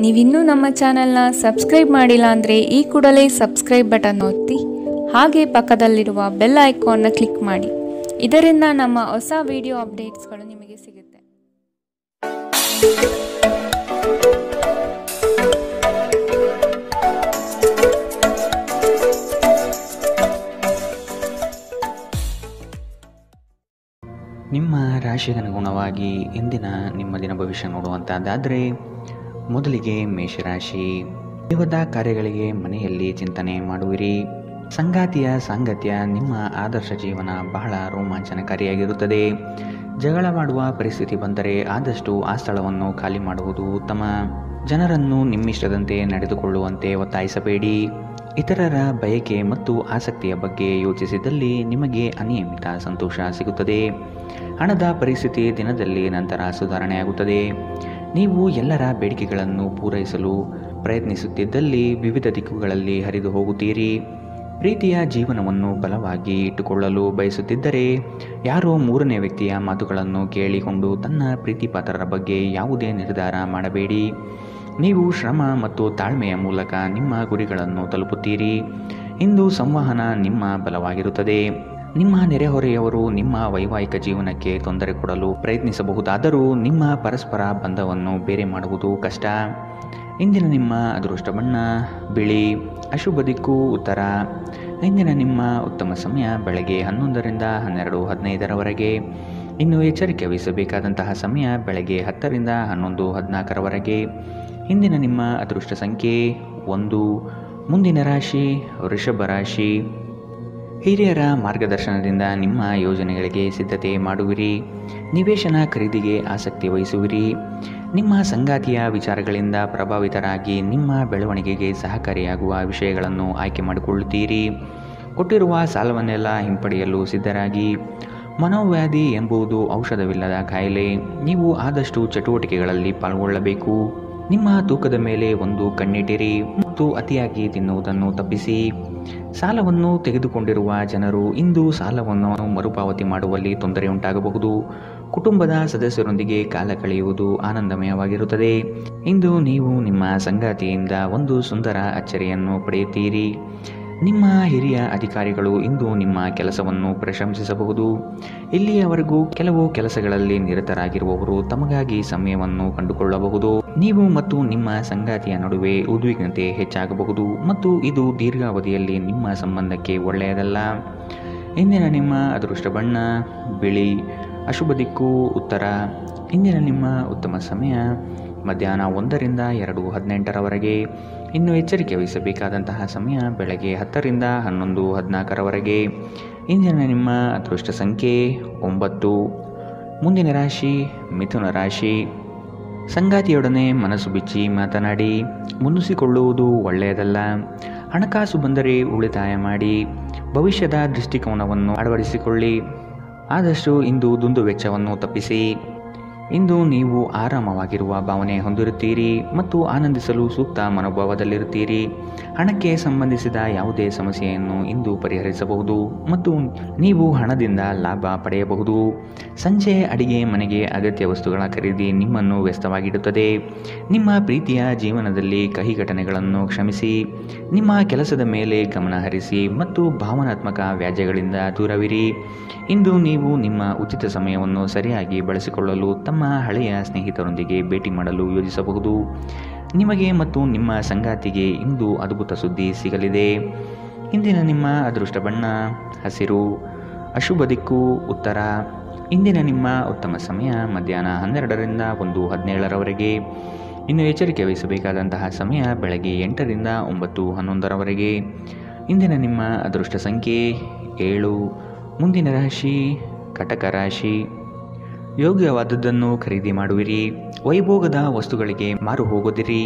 ನೀವಿನ್ನೂ ನಮ್ಮ ಚಾನೆಲ್ನ ಸಬ್ಸ್ಕ್ರೈಬ್ ಮಾಡಿಲ್ಲ ಅಂದರೆ ಈ ಕೂಡಲೇ ಸಬ್ಸ್ಕ್ರೈಬ್ ಬಟನ್ ಒತ್ತಿ ಹಾಗೆ ಪಕ್ಕದಲ್ಲಿರುವ ಬೆಲ್ ಐಕಾನ್ನ ಕ್ಲಿಕ್ ಮಾಡಿ. ಇದರಿಂದ ನಮ್ಮ ಹೊಸ ವಿಡಿಯೋ ಅಪ್ಡೇಟ್ಸ್ಗಳು ನಿಮಗೆ ಸಿಗುತ್ತೆ. ನಿಮ್ಮ ರಾಶಿಗನುಗುಣವಾಗಿ ಇಂದಿನ ನಿಮ್ಮ ದಿನ ಭವಿಷ್ಯ ನೋಡುವಂಥದ್ದಾದರೆ ಮೊದಲಿಗೆ ಮೇಷರಾಶಿ. ದೈವದ ಕಾರ್ಯಗಳಿಗೆ ಮನೆಯಲ್ಲಿ ಚಿಂತನೆ ಮಾಡುವಿರಿ. ಸಂಗಾತಿಯ ಸಾಂಗತ್ಯ ನಿಮ್ಮ ಆದರ್ಶ ಜೀವನ ಬಹಳ ರೋಮಾಂಚನಕಾರಿಯಾಗಿರುತ್ತದೆ. ಜಗಳವಾಡುವ ಪರಿಸ್ಥಿತಿ ಬಂದರೆ ಆದಷ್ಟು ಆ ಸ್ಥಳವನ್ನು ಖಾಲಿ ಮಾಡುವುದು ಉತ್ತಮ. ಜನರನ್ನು ನಿಮ್ಮಿಷ್ಟದಂತೆ ನಡೆದುಕೊಳ್ಳುವಂತೆ ಒತ್ತಾಯಿಸಬೇಡಿ. ಇತರರ ಬಯಕೆ ಮತ್ತು ಆಸಕ್ತಿಯ ಬಗ್ಗೆ ಯೋಚಿಸಿದಲ್ಲಿ ನಿಮಗೆ ಅನಿಯಮಿತ ಸಂತೋಷ ಸಿಗುತ್ತದೆ. ಹಣದ ಪರಿಸ್ಥಿತಿ ದಿನದಲ್ಲಿ ನಂತರ ಸುಧಾರಣೆಯಾಗುತ್ತದೆ. ನೀವು ಎಲ್ಲರ ಬೇಡಿಕೆಗಳನ್ನು ಪೂರೈಸಲು ಪ್ರಯತ್ನಿಸುತ್ತಿದ್ದಲ್ಲಿ ವಿವಿಧ ದಿಕ್ಕುಗಳಲ್ಲಿ ಹರಿದು ಹೋಗುತ್ತೀರಿ. ಪ್ರೀತಿಯ ಜೀವನವನ್ನು ಬಲವಾಗಿ ಇಟ್ಟುಕೊಳ್ಳಲು ಬಯಸುತ್ತಿದ್ದರೆ ಯಾರೋ ಮೂರನೇ ವ್ಯಕ್ತಿಯ ಮಾತುಗಳನ್ನು ಕೇಳಿಕೊಂಡು ತನ್ನ ಪ್ರೀತಿಪಾತ್ರರ ಬಗ್ಗೆ ಯಾವುದೇ ನಿರ್ಧಾರ ಮಾಡಬೇಡಿ. ನೀವು ಶ್ರಮ ಮತ್ತು ತಾಳ್ಮೆಯ ಮೂಲಕ ನಿಮ್ಮ ಗುರಿಗಳನ್ನು ತಲುಪುತ್ತೀರಿ. ಇಂದು ಸಂವಹನ ನಿಮ್ಮ ಬಲವಾಗಿರುತ್ತದೆ. ನಿಮ್ಮ ನೆರೆಹೊರೆಯವರು ನಿಮ್ಮ ವೈವಾಹಿಕ ಜೀವನಕ್ಕೆ ತೊಂದರೆ ಕೊಡಲು ಪ್ರಯತ್ನಿಸಬಹುದಾದರೂ ನಿಮ್ಮ ಪರಸ್ಪರ ಬಂಧವನ್ನು ಬೇರೆ ಮಾಡುವುದು ಕಷ್ಟ. ಇಂದಿನ ನಿಮ್ಮ ಅದೃಷ್ಟ ಬಣ್ಣ ಬಿಳಿ. ಅಶುಭ ದಿಕ್ಕು ಉತ್ತರ. ಇಂದಿನ ನಿಮ್ಮ ಉತ್ತಮ ಸಮಯ ಬೆಳಗ್ಗೆ 11ರಿಂದ 12:15ರವರೆಗೆ. ಇನ್ನು ಎಚ್ಚರಿಕೆ ವಹಿಸಬೇಕಾದಂತಹ ಸಮಯ ಬೆಳಗ್ಗೆ 10ರಿಂದ 11:14ರವರೆಗೆ. ಇಂದಿನ ನಿಮ್ಮ ಅದೃಷ್ಟ ಸಂಖ್ಯೆ 1. ಮುಂದಿನ ರಾಶಿ ವೃಷಭ ರಾಶಿ. ಹಿರಿಯರ ಮಾರ್ಗದರ್ಶನದಿಂದ ನಿಮ್ಮ ಯೋಜನೆಗಳಿಗೆ ಸಿದ್ಧತೆ ಮಾಡುವಿರಿ. ನಿವೇಶನ ಖರೀದಿಗೆ ಆಸಕ್ತಿ ವಹಿಸುವಿರಿ. ನಿಮ್ಮ ಸಂಗಾತಿಯ ವಿಚಾರಗಳಿಂದ ಪ್ರಭಾವಿತರಾಗಿ ನಿಮ್ಮ ಬೆಳವಣಿಗೆಗೆ ಸಹಕಾರಿಯಾಗುವ ವಿಷಯಗಳನ್ನು ಆಯ್ಕೆ ಮಾಡಿಕೊಳ್ಳುತ್ತೀರಿ. ಕೊಟ್ಟಿರುವ ಸಾಲವನ್ನೆಲ್ಲ ಹಿಂಪಡೆಯಲು ಸಿದ್ಧರಾಗಿ. ಮನೋವ್ಯಾಧಿ ಎಂಬುದು ಔಷಧವಿಲ್ಲದ ಕಾಯಿಲೆ. ನೀವು ಆದಷ್ಟು ಚಟುವಟಿಕೆಗಳಲ್ಲಿ ಪಾಲ್ಗೊಳ್ಳಬೇಕು. ನಿಮ್ಮ ತೂಕದ ಮೇಲೆ ಒಂದು ಕಣ್ಣಿಟ್ಟಿರಿ ಮತ್ತು ಅತಿಯಾಗಿ ತಿನ್ನುವುದನ್ನು ತಪ್ಪಿಸಿ. ಸಾಲವನ್ನು ತೆಗೆದುಕೊಂಡಿರುವ ಜನರು ಇಂದು ಸಾಲವನ್ನು ಮರುಪಾವತಿ ಮಾಡುವಲ್ಲಿ ತೊಂದರೆ ಉಂಟಾಗಬಹುದು. ಕುಟುಂಬದ ಸದಸ್ಯರೊಂದಿಗೆ ಕಾಲ ಕಳೆಯುವುದು ಆನಂದಮಯವಾಗಿರುತ್ತದೆ. ಇಂದು ನೀವು ನಿಮ್ಮ ಸಂಗಾತಿಯಿಂದ ಒಂದು ಸುಂದರ ಅಚ್ಚರಿಯನ್ನು ಪಡೆಯುತ್ತೀರಿ. ನಿಮ್ಮ ಹಿರಿಯ ಅಧಿಕಾರಿಗಳು ಇಂದು ನಿಮ್ಮ ಕೆಲಸವನ್ನು ಪ್ರಶಂಸಿಸಬಹುದು. ಇಲ್ಲಿಯವರೆಗೂ ಕೆಲವು ಕೆಲಸಗಳಲ್ಲಿ ನಿರತರಾಗಿರುವವರು ತಮಗಾಗಿ ಸಮಯವನ್ನು ಕಂಡುಕೊಳ್ಳಬಹುದು. ನೀವು ಮತ್ತು ನಿಮ್ಮ ಸಂಗಾತಿಯ ನಡುವೆ ಉದ್ವಿಗ್ನತೆ ಹೆಚ್ಚಾಗಬಹುದು ಮತ್ತು ಇದು ದೀರ್ಘಾವಧಿಯಲ್ಲಿ ನಿಮ್ಮ ಸಂಬಂಧಕ್ಕೆ ಒಳ್ಳೆಯದಲ್ಲ. ಇಂದಿನ ನಿಮ್ಮ ಅದೃಷ್ಟ ಬಣ್ಣ ಬಿಳಿ. ಅಶುಭ ದಿಕ್ಕು ಉತ್ತರ. ಇಂದಿನ ನಿಮ್ಮ ಉತ್ತಮ ಸಮಯ ಮಧ್ಯಾಹ್ನ 1ರಿಂದ 2:18ರವರೆಗೆ. ಇನ್ನು ಎಚ್ಚರಿಕೆ ವಹಿಸಬೇಕಾದಂತಹ ಸಮಯ ಬೆಳಗ್ಗೆ 10ರಿಂದ 11:14ರವರೆಗೆ. ಇಂದಿನ ನಿಮ್ಮ ಅದೃಷ್ಟ ಸಂಖ್ಯೆ 9. ಮುಂದಿನ ರಾಶಿ ಮಿಥುನ ರಾಶಿ. ಸಂಗಾತಿಯೊಡನೆ ಮನಸ್ಸು ಬಿಚ್ಚಿ ಮಾತನಾಡಿ. ಮುನಿಸಿಕೊಳ್ಳುವುದು ಒಳ್ಳೆಯದಲ್ಲ. ಹಣಕಾಸು ಬಂದರೆ ಉಳಿತಾಯ ಮಾಡಿ. ಭವಿಷ್ಯದ ದೃಷ್ಟಿಕೋನವನ್ನು ಅಳವಡಿಸಿಕೊಳ್ಳಿ. ಆದಷ್ಟು ಇಂದು ದುಂದು ವೆಚ್ಚವನ್ನು ತಪ್ಪಿಸಿ. ಇಂದು ನೀವು ಆರಾಮವಾಗಿರುವ ಭಾವನೆ ಹೊಂದಿರುತ್ತೀರಿ ಮತ್ತು ಆನಂದಿಸಲು ಸೂಕ್ತ ಮನೋಭಾವದಲ್ಲಿರುತ್ತೀರಿ. ಹಣಕ್ಕೆ ಸಂಬಂಧಿಸಿದ ಯಾವುದೇ ಸಮಸ್ಯೆಯನ್ನು ಇಂದು ಪರಿಹರಿಸಬಹುದು ಮತ್ತು ನೀವು ಹಣದಿಂದ ಲಾಭ ಪಡೆಯಬಹುದು. ಸಂಜೆ ಅಡಿಗೆ ಮನೆಗೆ ಅಗತ್ಯ ವಸ್ತುಗಳ ಖರೀದಿ ನಿಮ್ಮನ್ನು ವ್ಯಸ್ತವಾಗಿಡುತ್ತದೆ. ನಿಮ್ಮ ಪ್ರೀತಿಯ ಜೀವನದಲ್ಲಿ ಕಹಿ ಘಟನೆಗಳನ್ನು ಕ್ಷಮಿಸಿ. ನಿಮ್ಮ ಕೆಲಸದ ಮೇಲೆ ಗಮನ ಹರಿಸಿ ಮತ್ತು ಭಾವನಾತ್ಮಕ ವ್ಯಾಜ್ಯಗಳಿಂದ ದೂರವಿರಿ. ಇಂದು ನೀವು ನಿಮ್ಮ ಉಚಿತ ಸಮಯವನ್ನು ಸರಿಯಾಗಿ ಬಳಸಿಕೊಳ್ಳಲು ತಮ್ಮ ಹಳೆಯ ಸ್ನೇಹಿತರೊಂದಿಗೆ ಭೇಟಿ ಮಾಡಲು ಯೋಜಿಸಬಹುದು. ನಿಮಗೆ ಮತ್ತು ನಿಮ್ಮ ಸಂಗಾತಿಗೆ ಇಂದು ಅದ್ಭುತ ಸುದ್ದಿ ಸಿಗಲಿದೆ. ಇಂದಿನ ನಿಮ್ಮ ಅದೃಷ್ಟ ಬಣ್ಣ ಹಸಿರು. ಅಶುಭ ದಿಕ್ಕು ಉತ್ತರ. ಇಂದಿನ ನಿಮ್ಮ ಉತ್ತಮ ಸಮಯ ಮಧ್ಯಾಹ್ನ 12ರಿಂದ 1:17ರವರೆಗೆ. ಇನ್ನು ಎಚ್ಚರಿಕೆ ವಹಿಸಬೇಕಾದಂತಹ ಸಮಯ ಬೆಳಗ್ಗೆ 8ರಿಂದ 9:11ರವರೆಗೆ. ಇಂದಿನ ನಿಮ್ಮ ಅದೃಷ್ಟ ಸಂಖ್ಯೆ 7. ಮುಂದಿನ ರಾಶಿ ಕಟಕ ರಾಶಿ. ಯೋಗ್ಯವಾದದ್ದನ್ನು ಖರೀದಿ ಮಾಡುವಿರಿ. ವೈಭೋಗದ ವಸ್ತುಗಳಿಗೆ ಮಾರು ಹೋಗೋದಿರಿ.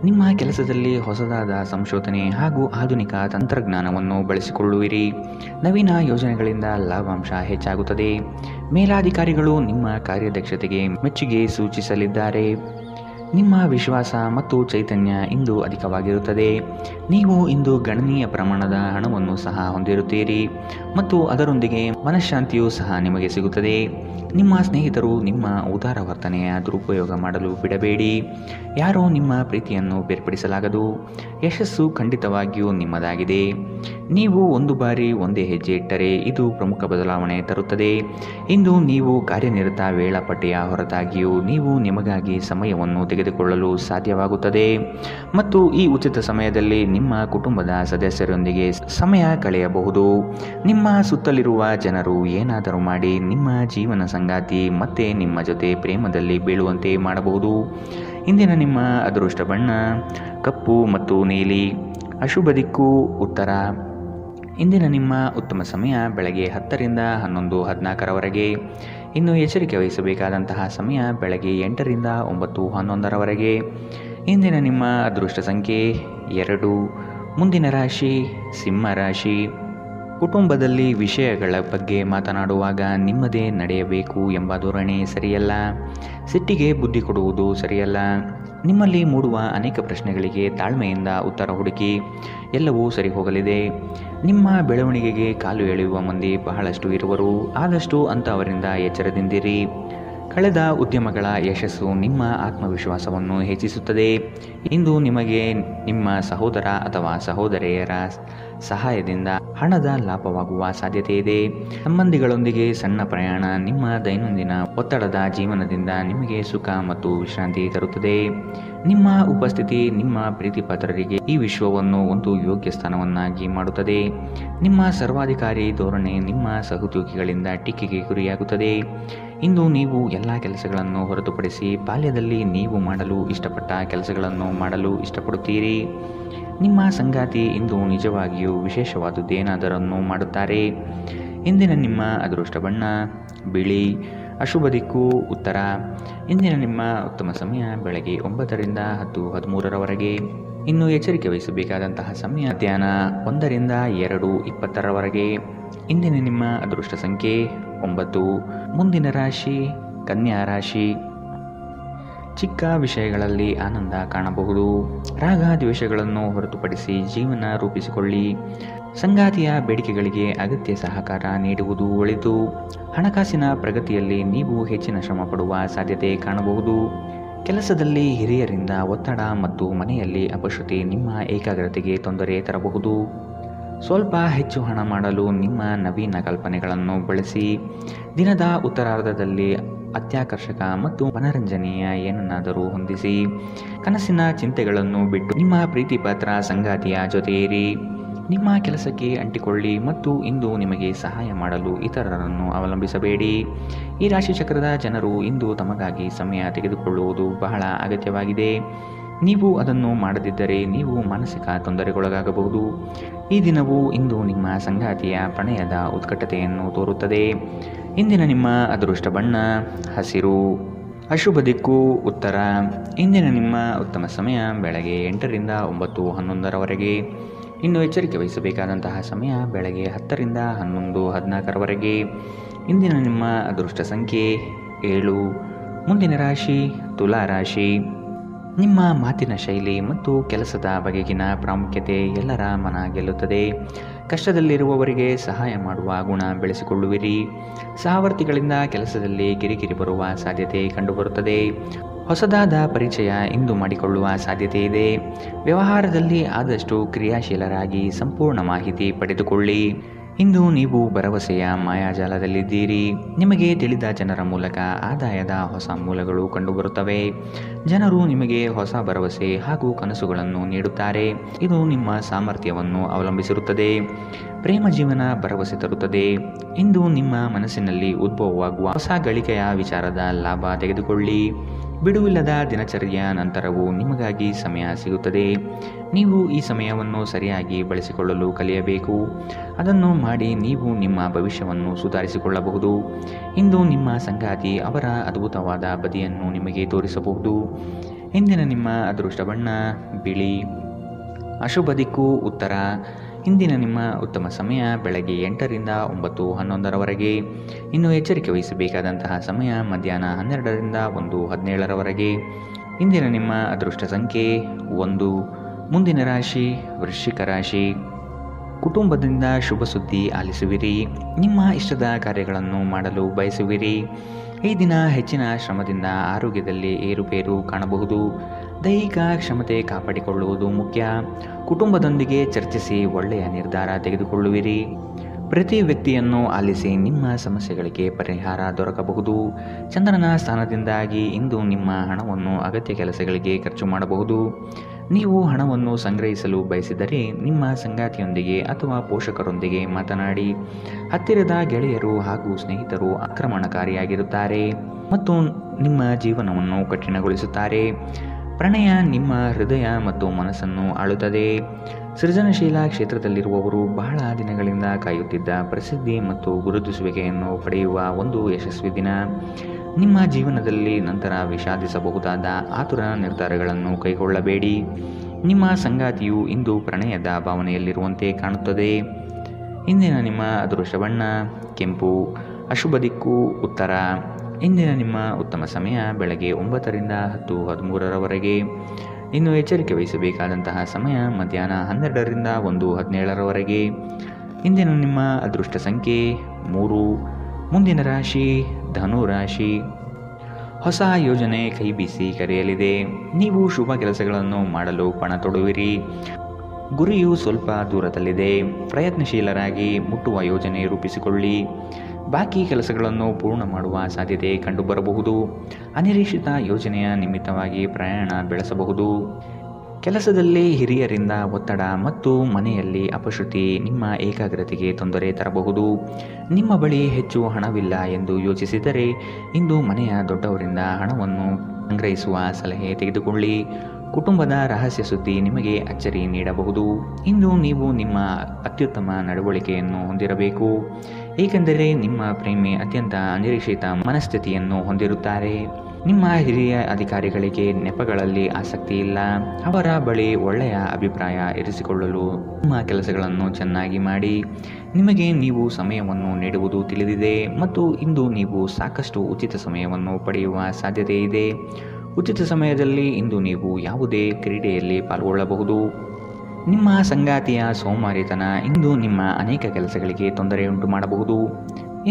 ನಿಮ್ಮ ಕೆಲಸದಲ್ಲಿ ಹೊಸದಾದ ಸಂಶೋಧನೆ ಹಾಗೂ ಆಧುನಿಕ ತಂತ್ರಜ್ಞಾನವನ್ನು ಬಳಸಿಕೊಳ್ಳುವಿರಿ. ನವೀನ ಯೋಜನೆಗಳಿಂದ ಲಾಭಾಂಶ ಹೆಚ್ಚಾಗುತ್ತದೆ. ಮೇಲಾಧಿಕಾರಿಗಳು ನಿಮ್ಮ ಕಾರ್ಯದಕ್ಷತೆಗೆ ಮೆಚ್ಚುಗೆ ಸೂಚಿಸಲಿದ್ದಾರೆ. ನಿಮ್ಮ ವಿಶ್ವಾಸ ಮತ್ತು ಚೈತನ್ಯ ಇಂದು ಅಧಿಕವಾಗಿರುತ್ತದೆ. ನೀವು ಇಂದು ಗಣನೀಯ ಪ್ರಮಾಣದ ಹಣವನ್ನು ಸಹ ಹೊಂದಿರುತ್ತೀರಿ. ಮತ್ತು ಅದರೊಂದಿಗೆ ಮನಃಶಾಂತಿಯೂ ಸಹ ನಿಮಗೆ ಸಿಗುತ್ತದೆ. ನಿಮ್ಮ ಸ್ನೇಹಿತರು ನಿಮ್ಮ ಉದಾರ ವರ್ತನೆಯ ದುರುಪಯೋಗ ಮಾಡಲು ಬಿಡಬೇಡಿ. ಯಾರೋ ನಿಮ್ಮ ಪ್ರೀತಿಯನ್ನು ಬೇರ್ಪಡಿಸಲಾಗದು. ಯಶಸ್ಸು ಖಂಡಿತವಾಗಿಯೂ ನಿಮ್ಮದಾಗಿದೆ. ನೀವು ಒಂದು ಬಾರಿ ಒಂದೇ ಹೆಜ್ಜೆ ಇಟ್ಟರೆ ಇದು ಪ್ರಮುಖ ಬದಲಾವಣೆ ತರುತ್ತದೆ. ಇಂದು ನೀವು ಕಾರ್ಯನಿರತ ವೇಳಾಪಟ್ಟಿಯ ಹೊರತಾಗಿಯೂ ನೀವು ನಿಮಗಾಗಿ ಸಮಯವನ್ನು ತೆಗೆದುಕೊಳ್ಳಲು ಸಾಧ್ಯವಾಗುತ್ತದೆ ಮತ್ತು ಈ ಉಚಿತ ಸಮಯದಲ್ಲಿ ನಿಮ್ಮ ಕುಟುಂಬದ ಸದಸ್ಯರೊಂದಿಗೆ ಸಮಯ ಕಳೆಯಬಹುದು. ನಿಮ್ಮ ಸುತ್ತಲಿರುವ ಜನರು ಏನಾದರೂ ಮಾಡಿ ನಿಮ್ಮ ಜೀವನ ಸಂಗಾತಿ ಮತ್ತೆ ನಿಮ್ಮ ಜೊತೆ ಪ್ರೇಮದಲ್ಲಿ ಬೀಳುವಂತೆ ಮಾಡಬಹುದು. ಇಂದಿನ ನಿಮ್ಮ ಅದೃಷ್ಟ ಬಣ್ಣ ಕಪ್ಪು ಮತ್ತು ನೀಲಿ. ಅಶುಭ ದಿಕ್ಕು ಉತ್ತರ. ಇಂದಿನ ನಿಮ್ಮ ಉತ್ತಮ ಸಮಯ ಬೆಳಗ್ಗೆ 10 ರಿಂದ 11:14 ಇನ್ನು ಎಚ್ಚರಿಕೆ ವಹಿಸಬೇಕಾದಂತಹ ಸಮಯ ಬೆಳಗ್ಗೆ 8 ರಿಂದ 9:11 ಇಂದಿನ ನಿಮ್ಮ ಅದೃಷ್ಟ ಸಂಖ್ಯೆ 2. ಮುಂದಿನ ರಾಶಿ ಸಿಂಹ ರಾಶಿ. ಕುಟುಂಬದಲ್ಲಿ ವಿಷಯಗಳ ಬಗ್ಗೆ ಮಾತನಾಡುವಾಗ ನಿಮ್ಮದೇ ನಡೆಯಬೇಕು ಎಂಬ ಧೋರಣೆ ಸರಿಯಲ್ಲ. ಸಿಟ್ಟಿಗೆ ಬುದ್ಧಿ ಕೊಡುವುದು ಸರಿಯಲ್ಲ. ನಿಮ್ಮಲ್ಲಿ ಮೂಡುವ ಅನೇಕ ಪ್ರಶ್ನೆಗಳಿಗೆ ತಾಳ್ಮೆಯಿಂದ ಉತ್ತರ ಹುಡುಕಿ. ಎಲ್ಲವೂ ಸರಿ ಹೋಗಲಿದೆ. ನಿಮ್ಮ ಬೆಳವಣಿಗೆಗೆ ಕಾಲು ಎಳೆಯುವ ಮಂದಿ ಬಹಳಷ್ಟು ಇರುವರು. ಆದಷ್ಟು ಅಂಥವರಿಂದ ಎಚ್ಚರದಿಂದಿರಿ. ಕಳೆದ ಉದ್ಯಮಗಳ ಯಶಸ್ಸು ನಿಮ್ಮ ಆತ್ಮವಿಶ್ವಾಸವನ್ನು ಹೆಚ್ಚಿಸುತ್ತದೆ. ಇಂದು ನಿಮಗೆ ನಿಮ್ಮ ಸಹೋದರ ಅಥವಾ ಸಹೋದರಿಯರ ಸಹಾಯದಿಂದ ಹಣದ ಲಾಭವಾಗುವ ಸಾಧ್ಯತೆ ಇದೆ. ಸಂಬಂಧಿಗಳೊಂದಿಗೆ ಸಣ್ಣ ಪ್ರಯಾಣ ನಿಮ್ಮ ದೈನಂದಿನ ಒತ್ತಡದ ಜೀವನದಿಂದ ನಿಮಗೆ ಸುಖ ಮತ್ತು ವಿಶ್ರಾಂತಿ ತರುತ್ತದೆ. ನಿಮ್ಮ ಉಪಸ್ಥಿತಿ ನಿಮ್ಮ ಪ್ರೀತಿಪಾತ್ರರಿಗೆ ಈ ವಿಶ್ವವನ್ನು ಒಂದು ಯೋಗ್ಯ ಸ್ಥಾನವನ್ನಾಗಿ ಮಾಡುತ್ತದೆ. ನಿಮ್ಮ ಸರ್ವಾಧಿಕಾರಿ ಧೋರಣೆ ನಿಮ್ಮ ಸಹೋದ್ಯೋಗಿಗಳಿಂದ ಟೀಕೆಗೆ ಗುರಿಯಾಗುತ್ತದೆ. ಇಂದು ನೀವು ಎಲ್ಲ ಕೆಲಸಗಳನ್ನು ಹೊರತುಪಡಿಸಿ ಬಾಲ್ಯದಲ್ಲಿ ನೀವು ಮಾಡಲು ಇಷ್ಟಪಟ್ಟ ಕೆಲಸಗಳನ್ನು ಮಾಡಲು ಇಷ್ಟಪಡುತ್ತೀರಿ. ನಿಮ್ಮ ಸಂಗಾತಿ ಇಂದು ನಿಜವಾಗಿಯೂ ವಿಶೇಷವಾದುದೇನಾದರನ್ನು ಮಾಡುತ್ತಾರೆ. ಇಂದಿನ ನಿಮ್ಮ ಅದೃಷ್ಟ ಬಣ್ಣ ಬಿಳಿ. ಅಶುಭ ದಿಕ್ಕು ಉತ್ತರ. ಇಂದಿನ ನಿಮ್ಮ ಉತ್ತಮ ಸಮಯ ಬೆಳಗ್ಗೆ 9 ರಿಂದ 10:13 ಇನ್ನು ಎಚ್ಚರಿಕೆ ವಹಿಸಬೇಕಾದಂತಹ ಸಮಯ ಮಧ್ಯಾಹ್ನ 1 ರಿಂದ 2:20 ಇಂದಿನ ನಿಮ್ಮ ಅದೃಷ್ಟ ಸಂಖ್ಯೆ 9. ಮುಂದಿನ ರಾಶಿ ಕನ್ಯಾ ರಾಶಿ. ಚಿಕ್ಕ ವಿಷಯಗಳಲ್ಲಿ ಆನಂದ ಕಾಣಬಹುದು. ರಾಗ ದ್ವೇಷಗಳನ್ನು ಹೊರತುಪಡಿಸಿ ಜೀವನ ರೂಪಿಸಿಕೊಳ್ಳಿ. ಸಂಗಾತಿಯ ಬೇಡಿಕೆಗಳಿಗೆ ಅಗತ್ಯ ಸಹಕಾರ ನೀಡುವುದು ಒಳಿತು. ಹಣಕಾಸಿನ ಪ್ರಗತಿಯಲ್ಲಿ ನೀವು ಹೆಚ್ಚಿನ ಶ್ರಮ ಪಡುವ ಸಾಧ್ಯತೆ ಕಾಣಬಹುದು. ಕೆಲಸದಲ್ಲಿ ಹಿರಿಯರಿಂದ ಒತ್ತಡ ಮತ್ತು ಮನೆಯಲ್ಲಿ ಅಪಶ್ರುತಿ ನಿಮ್ಮ ಏಕಾಗ್ರತೆಗೆ ತೊಂದರೆ ತರಬಹುದು. ಸ್ವಲ್ಪ ಹೆಚ್ಚು ಹಣ ಮಾಡಲು ನಿಮ್ಮ ನವೀನ ಕಲ್ಪನೆಗಳನ್ನು ಬಳಸಿ. ದಿನದ ಉತ್ತರಾರ್ಧದಲ್ಲಿ ಅತ್ಯಾಕರ್ಷಕ ಮತ್ತು ಮನರಂಜನೆಯ ಏನನ್ನಾದರೂ ಹೊಂದಿಸಿ. ಕನಸಿನ ಚಿಂತೆಗಳನ್ನು ಬಿಟ್ಟು ನಿಮ್ಮ ಪ್ರೀತಿಪಾತ್ರ ಸಂಗಾತಿಯ ಜೊತೆ ಇರಿ. ನಿಮ್ಮ ಕೆಲಸಕ್ಕೆ ಅಂಟಿಕೊಳ್ಳಿ ಮತ್ತು ಇಂದು ನಿಮಗೆ ಸಹಾಯ ಮಾಡಲು ಇತರರನ್ನು ಅವಲಂಬಿಸಬೇಡಿ. ಈ ರಾಶಿ ಚಕ್ರದ ಜನರು ಇಂದು ತಮಗಾಗಿ ಸಮಯ ತೆಗೆದುಕೊಳ್ಳುವುದು ಬಹಳ ಅಗತ್ಯವಾಗಿದೆ. ನೀವು ಅದನ್ನು ಮಾಡದಿದ್ದರೆ ನೀವು ಮಾನಸಿಕ ತೊಂದರೆಗೊಳಗಾಗಬಹುದು. ಈ ದಿನವು ಇಂದು ನಿಮ್ಮ ಸಂಗಾತಿಯ ಪ್ರಣಯದ ಉತ್ಕಟತೆಯನ್ನು ತೋರುತ್ತದೆ. ಇಂದಿನ ನಿಮ್ಮ ಅದೃಷ್ಟ ಬಣ್ಣ ಹಸಿರು. ಅಶುಭ ದಿಕ್ಕು ಉತ್ತರ. ಇಂದಿನ ನಿಮ್ಮ ಉತ್ತಮ ಸಮಯ ಬೆಳಗ್ಗೆ 8 ರಿಂದ 9:11 ಇನ್ನು ಎಚ್ಚರಿಕೆ ವಹಿಸಬೇಕಾದಂತಹ ಸಮಯ ಬೆಳಗ್ಗೆ 10 ರಿಂದ 11:14 ಇಂದಿನ ನಿಮ್ಮ ಅದೃಷ್ಟ ಸಂಖ್ಯೆ 7. ಮುಂದಿನ ರಾಶಿ ತುಲಾ ರಾಶಿ. ನಿಮ್ಮ ಮಾತಿನ ಶೈಲಿ ಮತ್ತು ಕೆಲಸದ ಬಗೆಗಿನ ಪ್ರಾಮುಖ್ಯತೆ ಎಲ್ಲರ ಮನ ಗೆಲ್ಲುತ್ತದೆ. ಕಷ್ಟದಲ್ಲಿರುವವರಿಗೆ ಸಹಾಯ ಮಾಡುವ ಗುಣ ಬೆಳೆಸಿಕೊಳ್ಳುವಿರಿ. ಸಹವರ್ತಿಗಳಿಂದ ಕೆಲಸದಲ್ಲಿ ಕಿರಿಕಿರಿ ಬರುವ ಸಾಧ್ಯತೆ ಕಂಡುಬರುತ್ತದೆ. ಹೊಸದಾದ ಪರಿಚಯ ಇಂದು ಮಾಡಿಕೊಳ್ಳುವ ಸಾಧ್ಯತೆ ಇದೆ. ವ್ಯವಹಾರದಲ್ಲಿ ಆದಷ್ಟು ಕ್ರಿಯಾಶೀಲರಾಗಿ ಸಂಪೂರ್ಣ ಮಾಹಿತಿ ಪಡೆದುಕೊಳ್ಳಿ. ಇಂದು ನೀವು ಭರವಸೆಯ ಮಾಯಾಜಾಲದಲ್ಲಿದ್ದೀರಿ. ನಿಮಗೆ ತಿಳಿದ ಜನರ ಮೂಲಕ ಆದಾಯದ ಹೊಸ ಮೂಲಗಳು ಕಂಡುಬರುತ್ತವೆ. ಜನರು ನಿಮಗೆ ಹೊಸ ಭರವಸೆ ಹಾಗೂ ಕನಸುಗಳನ್ನು ನೀಡುತ್ತಾರೆ. ಇದು ನಿಮ್ಮ ಸಾಮರ್ಥ್ಯವನ್ನು ಅವಲಂಬಿಸಿರುತ್ತದೆ. ಪ್ರೇಮ ಜೀವನ ಭರವಸೆ ತರುತ್ತದೆ. ಇಂದು ನಿಮ್ಮ ಮನಸ್ಸಿನಲ್ಲಿ ಉದ್ಭವವಾಗುವ ಹೊಸ ಗಳಿಕೆಯ ವಿಚಾರದ ಲಾಭ ತೆಗೆದುಕೊಳ್ಳಿ. ಬಿಡುವಿಲ್ಲದ ದಿನಚರಿಯ ನಂತರವೂ ನಿಮಗಾಗಿ ಸಮಯ ಸಿಗುತ್ತದೆ. ನೀವು ಈ ಸಮಯವನ್ನು ಸರಿಯಾಗಿ ಬಳಸಿಕೊಳ್ಳಲು ಕಲಿಯಬೇಕು. ಅದನ್ನು ಮಾಡಿ ನೀವು ನಿಮ್ಮ ಭವಿಷ್ಯವನ್ನು ಸುಧಾರಿಸಿಕೊಳ್ಳಬಹುದು. ಇಂದು ನಿಮ್ಮ ಸಂಗಾತಿ ಅವರ ಅದ್ಭುತವಾದ ಬದಿಯನ್ನು ನಿಮಗೆ ತೋರಿಸಬಹುದು. ಇಂದಿನ ನಿಮ್ಮ ಅದೃಷ್ಟ ಬಣ್ಣ ಬಿಳಿ. ಅಶುಭ ದಿಕ್ಕು ಉತ್ತರ. ಇಂದಿನ ನಿಮ್ಮ ಉತ್ತಮ ಸಮಯ ಬೆಳಗ್ಗೆ 8 ರಿಂದ 9:11 ಇನ್ನು ಎಚ್ಚರಿಕೆ ವಹಿಸಬೇಕಾದಂತಹ ಸಮಯ ಮಧ್ಯಾಹ್ನ 12 ರಿಂದ 1:17 ಇಂದಿನ ನಿಮ್ಮ ಅದೃಷ್ಟ ಸಂಖ್ಯೆ 1. ಮುಂದಿನ ರಾಶಿ ವೃಶ್ಚಿಕ ರಾಶಿ. ಕುಟುಂಬದಿಂದ ಶುಭ ಸುದ್ದಿ ಆಲಿಸುವಿರಿ. ನಿಮ್ಮ ಇಷ್ಟದ ಕಾರ್ಯಗಳನ್ನು ಮಾಡಲು ಬಯಸುವಿರಿ. ಈ ದಿನ ಹೆಚ್ಚಿನ ಶ್ರಮದಿಂದ ಆರೋಗ್ಯದಲ್ಲಿ ಏರುಪೇರು ಕಾಣಬಹುದು. ದೈಹಿಕ ಕ್ಷಮತೆ ಕಾಪಾಡಿಕೊಳ್ಳುವುದು ಮುಖ್ಯ. ಕುಟುಂಬದೊಂದಿಗೆ ಚರ್ಚಿಸಿ ಒಳ್ಳೆಯ ನಿರ್ಧಾರ ತೆಗೆದುಕೊಳ್ಳುವಿರಿ. ಪ್ರತಿ ವ್ಯಕ್ತಿಯನ್ನು ಆಲಿಸಿ ನಿಮ್ಮ ಸಮಸ್ಯೆಗಳಿಗೆ ಪರಿಹಾರ ದೊರಕಬಹುದು. ಚಂದ್ರನ ಸ್ಥಾನದಿಂದಾಗಿ ಇಂದು ನಿಮ್ಮ ಹಣವನ್ನು ಅಗತ್ಯ ಕೆಲಸಗಳಿಗೆ ಖರ್ಚು ಮಾಡಬಹುದು. ನೀವು ಹಣವನ್ನು ಸಂಗ್ರಹಿಸಲು ಬಯಸಿದರೆ ನಿಮ್ಮ ಸಂಗಾತಿಯೊಂದಿಗೆ ಅಥವಾ ಪೋಷಕರೊಂದಿಗೆ ಮಾತನಾಡಿ. ಹತ್ತಿರದ ಗೆಳೆಯರು ಹಾಗೂ ಸ್ನೇಹಿತರು ಆಕ್ರಮಣಕಾರಿಯಾಗಿರುತ್ತಾರೆ ಮತ್ತು ನಿಮ್ಮ ಜೀವನವನ್ನು ಕಠಿಣಗೊಳಿಸುತ್ತಾರೆ. ಪ್ರಣಯ ನಿಮ್ಮ ಹೃದಯ ಮತ್ತು ಮನಸ್ಸನ್ನು ಆಳುತ್ತದೆ. ಸೃಜನಶೀಲ ಕ್ಷೇತ್ರದಲ್ಲಿರುವವರು ಬಹಳ ದಿನಗಳಿಂದ ಕಾಯುತ್ತಿದ್ದ ಪ್ರಸಿದ್ಧಿ ಮತ್ತು ಗುರುತಿಸುವಿಕೆಯನ್ನು ಪಡೆಯುವ ಒಂದು ಯಶಸ್ವಿ ದಿನ. ನಿಮ್ಮ ಜೀವನದಲ್ಲಿ ನಂತರ ವಿಷಾದಿಸಬಹುದಾದ ಆತುರ ನಿರ್ಧಾರಗಳನ್ನು ಕೈಗೊಳ್ಳಬೇಡಿ. ನಿಮ್ಮ ಸಂಗಾತಿಯು ಇಂದು ಪ್ರಣಯದ ಭಾವನೆಯಲ್ಲಿರುವಂತೆ ಕಾಣುತ್ತದೆ. ಇಂದಿನ ನಿಮ್ಮ ಅದೃಷ್ಟ ಬಣ್ಣ ಕೆಂಪು. ಅಶುಭ ದಿಕ್ಕು ಉತ್ತರ. ಇಂದಿನ ನಿಮ್ಮ ಉತ್ತಮ ಸಮಯ ಬೆಳಗ್ಗೆ 9 ರಿಂದ 10:13 ಇನ್ನು ಎಚ್ಚರಿಕೆ ವಹಿಸಬೇಕಾದಂತಹ ಸಮಯ ಮಧ್ಯಾಹ್ನ 12 ರಿಂದ 1:17 ಇಂದಿನ ನಿಮ್ಮ ಅದೃಷ್ಟ ಸಂಖ್ಯೆ 3. ಮುಂದಿನ ರಾಶಿ ಧನು ರಾಶಿ. ಹೊಸ ಯೋಜನೆ ಕೈ ಬೀಸಿ ಕರೆಯಲಿದೆ. ನೀವು ಶುಭ ಕೆಲಸಗಳನ್ನು ಮಾಡಲು ಪಣ ತೊಡುವಿರಿ. ಗುರಿಯು ಸ್ವಲ್ಪ ದೂರದಲ್ಲಿದೆ. ಪ್ರಯತ್ನಶೀಲರಾಗಿ ಮುಟ್ಟುವ ಯೋಜನೆ ರೂಪಿಸಿಕೊಳ್ಳಿ. ಬಾಕಿ ಕೆಲಸಗಳನ್ನು ಪೂರ್ಣ ಮಾಡುವ ಸಾಧ್ಯತೆ ಕಂಡುಬರಬಹುದು. ಅನಿರೀಕ್ಷಿತ ಯೋಜನೆಯ ನಿಮಿತ್ತವಾಗಿ ಪ್ರಯಾಣ ಬೆಳೆಸಬಹುದು. ಕೆಲಸದಲ್ಲಿ ಹಿರಿಯರಿಂದ ಒತ್ತಡ ಮತ್ತು ಮನೆಯಲ್ಲಿ ಅಪಶ್ರುತಿ ನಿಮ್ಮ ಏಕಾಗ್ರತೆಗೆ ತೊಂದರೆ ತರಬಹುದು. ನಿಮ್ಮ ಬಳಿ ಹೆಚ್ಚು ಹಣವಿಲ್ಲ ಎಂದು ಯೋಚಿಸಿದರೆ ಇಂದು ಮನೆಯ ದೊಡ್ಡವರಿಂದ ಹಣವನ್ನು ಸಂಗ್ರಹಿಸುವ ಸಲಹೆ ತೆಗೆದುಕೊಳ್ಳಿ. ಕುಟುಂಬದ ರಹಸ್ಯ ಸುದ್ದಿ ನಿಮಗೆ ಅಚ್ಚರಿ ನೀಡಬಹುದು. ಇಂದು ನೀವು ನಿಮ್ಮ ಅತ್ಯುತ್ತಮ ನಡವಳಿಕೆಯನ್ನು ಹೊಂದಿರಬೇಕು, ಏಕೆಂದರೆ ನಿಮ್ಮ ಪ್ರೇಮಿ ಅತ್ಯಂತ ಅನಿರೀಕ್ಷಿತ ಮನಸ್ಥಿತಿಯನ್ನು ಹೊಂದಿರುತ್ತಾರೆ. ನಿಮ್ಮ ಹಿರಿಯ ಅಧಿಕಾರಿಗಳಿಗೆ ನೆಪಗಳಲ್ಲಿ ಆಸಕ್ತಿ ಇಲ್ಲ. ಅವರ ಬಳಿ ಒಳ್ಳೆಯ ಅಭಿಪ್ರಾಯ ಇರಿಸಿಕೊಳ್ಳಲು ನಿಮ್ಮ ಕೆಲಸಗಳನ್ನು ಚೆನ್ನಾಗಿ ಮಾಡಿ. ನಿಮಗೆ ನೀವು ಸಮಯವನ್ನು ನೀಡುವುದು ತಿಳಿದಿದೆ ಮತ್ತು ಇಂದು ನೀವು ಸಾಕಷ್ಟು ಉಚಿತ ಸಮಯವನ್ನು ಪಡೆಯುವ ಸಾಧ್ಯತೆ ಇದೆ. ಉಚಿತ ಸಮಯದಲ್ಲಿ ಇಂದು ನೀವು ಯಾವುದೇ ಕ್ರೀಡೆಯಲ್ಲಿ ಪಾಲ್ಗೊಳ್ಳಬಹುದು. ನಿಮ್ಮ ಸಂಗಾತಿಯ ಸೋಮಾರಿತನ ಇಂದು ನಿಮ್ಮ ಅನೇಕ ಕೆಲಸಗಳಿಗೆ ತೊಂದರೆಯುಂಟು ಮಾಡಬಹುದು.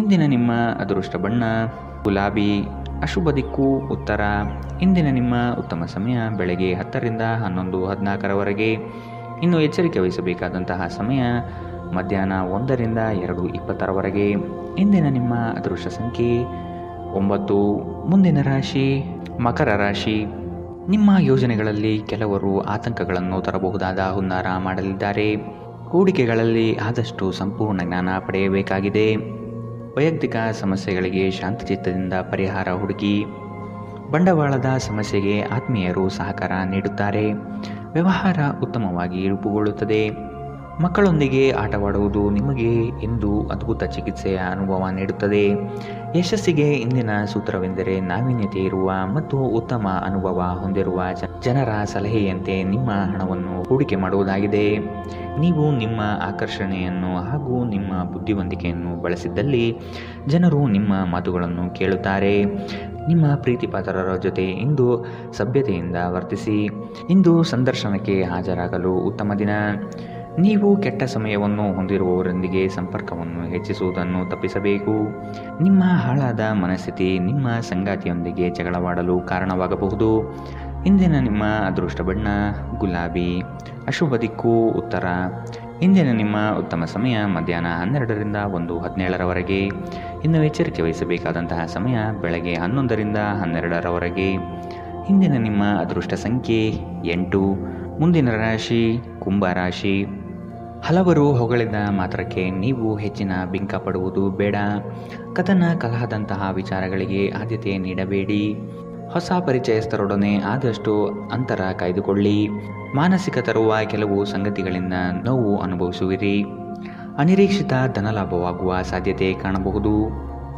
ಇಂದಿನ ನಿಮ್ಮ ಅದೃಷ್ಟ ಬಣ್ಣ ಗುಲಾಬಿ. ಅಶುಭ ದಿಕ್ಕು ಉತ್ತರ. ಇಂದಿನ ನಿಮ್ಮ ಉತ್ತಮ ಸಮಯ ಬೆಳಗ್ಗೆ 10 ರಿಂದ 11:14 ಇನ್ನು ಎಚ್ಚರಿಕೆ ವಹಿಸಬೇಕಾದಂತಹ ಸಮಯ ಮಧ್ಯಾಹ್ನ 1 ರಿಂದ 2:20 ಇಂದಿನ ನಿಮ್ಮ ಅದೃಷ್ಟ ಸಂಖ್ಯೆ 9. ಮುಂದಿನ ರಾಶಿ ಮಕರ ರಾಶಿ. ನಿಮ್ಮ ಯೋಜನೆಗಳಲ್ಲಿ ಕೆಲವರು ಆತಂಕಗಳನ್ನು ತರಬಹುದಾದ ಹುನ್ನಾರ ಮಾಡಲಿದ್ದಾರೆ. ಹೂಡಿಕೆಗಳಲ್ಲಿ ಆದಷ್ಟು ಸಂಪೂರ್ಣ ಜ್ಞಾನ ಪಡೆಯಬೇಕಾಗಿದೆ. ವೈಯಕ್ತಿಕ ಸಮಸ್ಯೆಗಳಿಗೆ ಶಾಂತಚಿತ್ತದಿಂದ ಪರಿಹಾರ ಹುಡುಕಿ. ಬಂಡವಾಳದ ಸಮಸ್ಯೆಗೆ ಆತ್ಮೀಯರು ಸಹಕಾರ ನೀಡುತ್ತಾರೆ. ವ್ಯವಹಾರ ಉತ್ತಮವಾಗಿ ರೂಪುಗೊಳ್ಳುತ್ತದೆ. ಮಕ್ಕಳೊಂದಿಗೆ ಆಟವಾಡುವುದು ನಿಮಗೆ ಇಂದು ಅದ್ಭುತ ಚಿಕಿತ್ಸೆಯ ಅನುಭವ ನೀಡುತ್ತದೆ. ಯಶಸ್ಸಿಗೆ ಇಂದಿನ ಸೂತ್ರವೆಂದರೆ ನಾವೀನ್ಯತೆ ಇರುವ ಮತ್ತು ಉತ್ತಮ ಅನುಭವ ಹೊಂದಿರುವ ಜನರ ಸಲಹೆಯಂತೆ ನಿಮ್ಮ ಹಣವನ್ನು ಹೂಡಿಕೆ ಮಾಡುವುದಾಗಿದೆ. ನೀವು ನಿಮ್ಮ ಆಕರ್ಷಣೆಯನ್ನು ಹಾಗೂ ನಿಮ್ಮ ಬುದ್ಧಿವಂತಿಕೆಯನ್ನು ಬಳಸಿದ್ದಲ್ಲಿ ಜನರು ನಿಮ್ಮ ಮಾತುಗಳನ್ನು ಕೇಳುತ್ತಾರೆ. ನಿಮ್ಮ ಪ್ರೀತಿಪಾತ್ರರ ಜೊತೆ ಇಂದು ಸಭ್ಯತೆಯಿಂದ ವರ್ತಿಸಿ. ಇಂದು ಸಂದರ್ಶನಕ್ಕೆ ಹಾಜರಾಗಲು ಉತ್ತಮ ದಿನ. ನೀವು ಕೆಟ್ಟ ಸಮಯವನ್ನು ಹೊಂದಿರುವವರೊಂದಿಗೆ ಸಂಪರ್ಕವನ್ನು ಹೆಚ್ಚಿಸುವುದನ್ನು ತಪ್ಪಿಸಬೇಕು. ನಿಮ್ಮ ಹಾಳಾದ ಮನಸ್ಥಿತಿ ನಿಮ್ಮ ಸಂಗಾತಿಯೊಂದಿಗೆ ಜಗಳವಾಡಲು ಕಾರಣವಾಗಬಹುದು. ಇಂದಿನ ನಿಮ್ಮ ಅದೃಷ್ಟ ಬಣ್ಣ ಗುಲಾಬಿ. ಅಶುಭ ದಿಕ್ಕು ಉತ್ತರ. ಇಂದಿನ ನಿಮ್ಮ ಉತ್ತಮ ಸಮಯ ಮಧ್ಯಾಹ್ನ 12 ರಿಂದ 1:17 ಇನ್ನು ಎಚ್ಚರಿಕೆ ವಹಿಸಬೇಕಾದಂತಹ ಸಮಯ ಬೆಳಗ್ಗೆ 11 ರಿಂದ 12 ಇಂದಿನ ನಿಮ್ಮ ಅದೃಷ್ಟ ಸಂಖ್ಯೆ 8. ಮುಂದಿನ ರಾಶಿ ಕುಂಭರಾಶಿ. ಹಲವರು ಹೊಗಳಿದ ಮಾತ್ರಕ್ಕೆ ನೀವು ಹೆಚ್ಚಿನ ಬಿಂಕ ಪಡುವುದು ಬೇಡ. ಕಥನ ಕಲಹದಂತಹ ವಿಚಾರಗಳಿಗೆ ಆದ್ಯತೆ ನೀಡಬೇಡಿ. ಹೊಸ ಪರಿಚಯಸ್ಥರೊಡನೆ ಆದಷ್ಟು ಅಂತರ ಕಾಯ್ದುಕೊಳ್ಳಿ. ಮಾನಸಿಕ ತರುವ ಕೆಲವು ಸಂಗತಿಗಳಿಂದ ನೋವು ಅನುಭವಿಸುವಿರಿ. ಅನಿರೀಕ್ಷಿತ ಧನಲಾಭವಾಗುವ ಸಾಧ್ಯತೆ ಕಾಣಬಹುದು.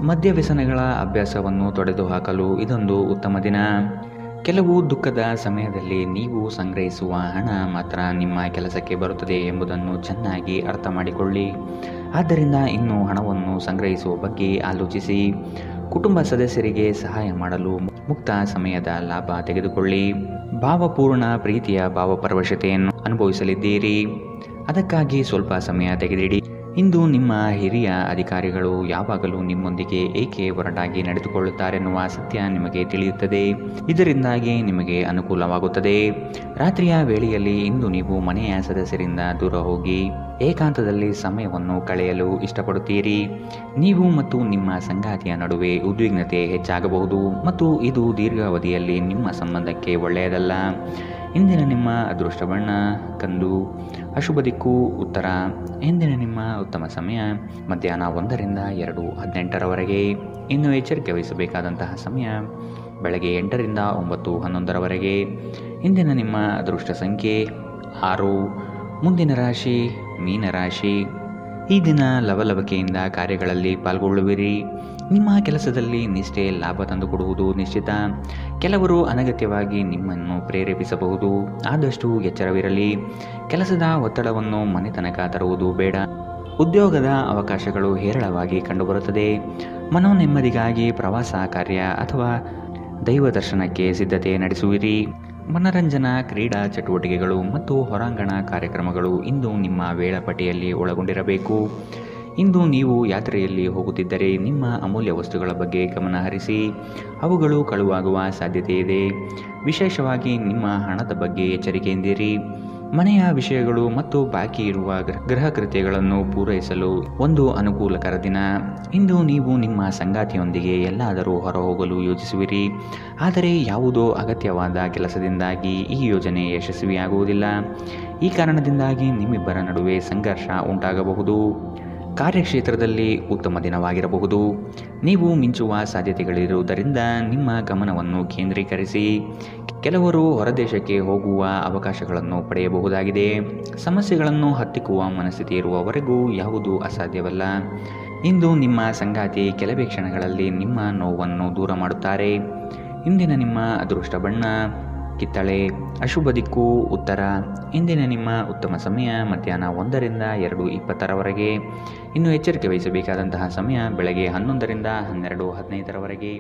ಮದ್ಯ ವ್ಯಸನಗಳ ಅಭ್ಯಾಸವನ್ನು ತೊಡೆದುಹಾಕಲು ಇದೊಂದು ಉತ್ತಮ ದಿನ. ಕೆಲವು ದುಃಖದ ಸಮಯದಲ್ಲಿ ನೀವು ಸಂಗ್ರಹಿಸುವ ಹಣ ಮಾತ್ರ ನಿಮ್ಮ ಕೆಲಸಕ್ಕೆ ಬರುತ್ತದೆ ಎಂಬುದನ್ನು ಚೆನ್ನಾಗಿ ಅರ್ಥ ಮಾಡಿಕೊಳ್ಳಿ. ಆದ್ದರಿಂದ ಇನ್ನು ಹಣವನ್ನು ಸಂಗ್ರಹಿಸುವ ಬಗ್ಗೆ ಆಲೋಚಿಸಿ. ಕುಟುಂಬ ಸದಸ್ಯರಿಗೆ ಸಹಾಯ ಮಾಡಲು ಮುಕ್ತ ಸಮಯದ ಲಾಭ ತೆಗೆದುಕೊಳ್ಳಿ. ಭಾವಪೂರ್ಣ ಪ್ರೀತಿಯ ಭಾವಪರವಶತೆಯನ್ನು ಅನುಭವಿಸಲಿದ್ದೀರಿ. ಅದಕ್ಕಾಗಿ ಸ್ವಲ್ಪ ಸಮಯ ತೆಗೆದಿಡಿ. ಇಂದು ನಿಮ್ಮ ಹಿರಿಯ ಅಧಿಕಾರಿಗಳು ಯಾವಾಗಲೂ ನಿಮ್ಮೊಂದಿಗೆ ಏಕೆ ಒರಟಾಗಿ ನಡೆದುಕೊಳ್ಳುತ್ತಾರೆನ್ನುವ ಸತ್ಯ ನಿಮಗೆ ತಿಳಿಯುತ್ತದೆ. ಇದರಿಂದಾಗಿ ನಿಮಗೆ ಅನುಕೂಲವಾಗುತ್ತದೆ. ರಾತ್ರಿಯ ವೇಳೆಯಲ್ಲಿ ಇಂದು ನೀವು ಮನೆಯ ಸದಸ್ಯರಿಂದ ದೂರ ಹೋಗಿ ಏಕಾಂತದಲ್ಲಿ ಸಮಯವನ್ನು ಕಳೆಯಲು ಇಷ್ಟಪಡುತ್ತೀರಿ. ನೀವು ಮತ್ತು ನಿಮ್ಮ ಸಂಗಾತಿಯ ನಡುವೆ ಉದ್ವಿಗ್ನತೆ ಹೆಚ್ಚಾಗಬಹುದು ಮತ್ತು ಇದು ದೀರ್ಘಾವಧಿಯಲ್ಲಿ ನಿಮ್ಮ ಸಂಬಂಧಕ್ಕೆ ಒಳ್ಳೆಯದಲ್ಲ. ಇಂದಿನ ನಿಮ್ಮ ಅದೃಷ್ಟ ಬಣ್ಣ ಕಂದು. ಅಶುಭ ದಿಕ್ಕು ಉತ್ತರ. ಇಂದಿನ ನಿಮ್ಮ ಉತ್ತಮ ಸಮಯ ಮಧ್ಯಾಹ್ನ 1ರಿಂದ 2:18ರವರೆಗೆ. ಇನ್ನು ಎಚ್ಚರಿಕೆ ವಹಿಸಬೇಕಾದಂತಹ ಸಮಯ ಬೆಳಗ್ಗೆ 8ರಿಂದ 9:11ರವರೆಗೆ. ಇಂದಿನ ನಿಮ್ಮ ಅದೃಷ್ಟ ಸಂಖ್ಯೆ 6. ಮುಂದಿನ ರಾಶಿ ಮೀನರಾಶಿ. ಈ ದಿನ ಲವಲವಿಕೆಯಿಂದ ಕಾರ್ಯಗಳಲ್ಲಿ ಪಾಲ್ಗೊಳ್ಳುವಿರಿ. ನಿಮ್ಮ ಕೆಲಸದಲ್ಲಿ ನಿಷ್ಠೆ ಲಾಭ ತಂದುಕೊಡುವುದು ನಿಶ್ಚಿತ. ಕೆಲವರು ಅನಗತ್ಯವಾಗಿ ನಿಮ್ಮನ್ನು ಪ್ರೇರೇಪಿಸಬಹುದು. ಆದಷ್ಟು ಎಚ್ಚರವಿರಲಿ. ಕೆಲಸದ ಒತ್ತಡವನ್ನು ಮನೆ ತನಕ ತರುವುದು ಬೇಡ. ಉದ್ಯೋಗದ ಅವಕಾಶಗಳು ಹೇರಳವಾಗಿ ಕಂಡುಬರುತ್ತದೆ. ಮನೋನೆಮ್ಮದಿಗಾಗಿ ಪ್ರವಾಸ ಕಾರ್ಯ ಅಥವಾ ದೈವ ದರ್ಶನಕ್ಕೆ ಸಿದ್ಧತೆ ನಡೆಸುವಿರಿ. ಮನರಂಜನಾ ಕ್ರೀಡಾ ಚಟುವಟಿಕೆಗಳು ಮತ್ತು ಹೊರಾಂಗಣ ಕಾರ್ಯಕ್ರಮಗಳು ಇಂದು ನಿಮ್ಮ ವೇಳಾಪಟ್ಟಿಯಲ್ಲಿ ಒಳಗೊಂಡಿರಬೇಕು. ಇಂದು ನೀವು ಯಾತ್ರೆಯಲ್ಲಿ ಹೋಗುತ್ತಿದ್ದರೆ ನಿಮ್ಮ ಅಮೂಲ್ಯ ವಸ್ತುಗಳ ಬಗ್ಗೆ ಗಮನ ಹರಿಸಿ. ಅವುಗಳು ಕಳುವಾಗುವ ಸಾಧ್ಯತೆ ಇದೆ. ವಿಶೇಷವಾಗಿ ನಿಮ್ಮ ಹಣದ ಬಗ್ಗೆ ಎಚ್ಚರಿಕೆಯಿಂದಿರಿ. ಮನೆಯ ವಿಷಯಗಳು ಮತ್ತು ಬಾಕಿ ಇರುವ ಗೃಹ ಕೃತ್ಯಗಳನ್ನು ಪೂರೈಸಲು ಒಂದು ಅನುಕೂಲಕರ ದಿನ. ಇಂದು ನೀವು ನಿಮ್ಮ ಸಂಗಾತಿಯೊಂದಿಗೆ ಎಲ್ಲಾದರೂ ಹೊರಹೋಗಲು ಯೋಜಿಸುವಿರಿ. ಆದರೆ ಯಾವುದೋ ಅಗತ್ಯವಾದ ಕೆಲಸದಿಂದಾಗಿ ಈ ಯೋಜನೆ ಯಶಸ್ವಿಯಾಗುವುದಿಲ್ಲ. ಈ ಕಾರಣದಿಂದಾಗಿ ನಿಮ್ಮಿಬ್ಬರ ನಡುವೆ ಸಂಘರ್ಷ ಉಂಟಾಗಬಹುದು. ಕಾರ್ಯಕ್ಷೇತ್ರದಲ್ಲಿ ಉತ್ತಮ ದಿನವಾಗಿರಬಹುದು. ನೀವು ಮಿಂಚುವ ಸಾಧ್ಯತೆಗಳಿರುವುದರಿಂದ ನಿಮ್ಮ ಗಮನವನ್ನು ಕೇಂದ್ರೀಕರಿಸಿ. ಕೆಲವರು ಹೊರದೇಶಕ್ಕೆ ಹೋಗುವ ಅವಕಾಶಗಳನ್ನು ಪಡೆಯಬಹುದಾಗಿದೆ. ಸಮಸ್ಯೆಗಳನ್ನು ಹತ್ತಿಕ್ಕುವ ಮನಸ್ಥಿತಿ ಇರುವವರೆಗೂ ಯಾವುದೂ ಅಸಾಧ್ಯವಲ್ಲ. ಇಂದು ನಿಮ್ಮ ಸಂಗಾತಿ ಕೆಲವೇ ಕ್ಷಣಗಳಲ್ಲಿ ನಿಮ್ಮ ನೋವನ್ನು ದೂರ ಮಾಡುತ್ತಾರೆ. ಇಂದಿನ ನಿಮ್ಮ ಅದೃಷ್ಟ ಬಣ್ಣ ಕಿತ್ತಳೆ. ಅಶುಭ ದಿಕ್ಕು ಉತ್ತರ. ಇಂದಿನ ನಿಮ್ಮ ಉತ್ತಮ ಸಮಯ ಮಧ್ಯಾಹ್ನ 1ರಿಂದ 2:20ರವರೆಗೆ. ಇನ್ನು ಎಚ್ಚರಿಕೆ ವಹಿಸಬೇಕಾದಂತಹ ಸಮಯ ಬೆಳಗ್ಗೆ 11ರಿಂದ 12:15ರವರೆಗೆ.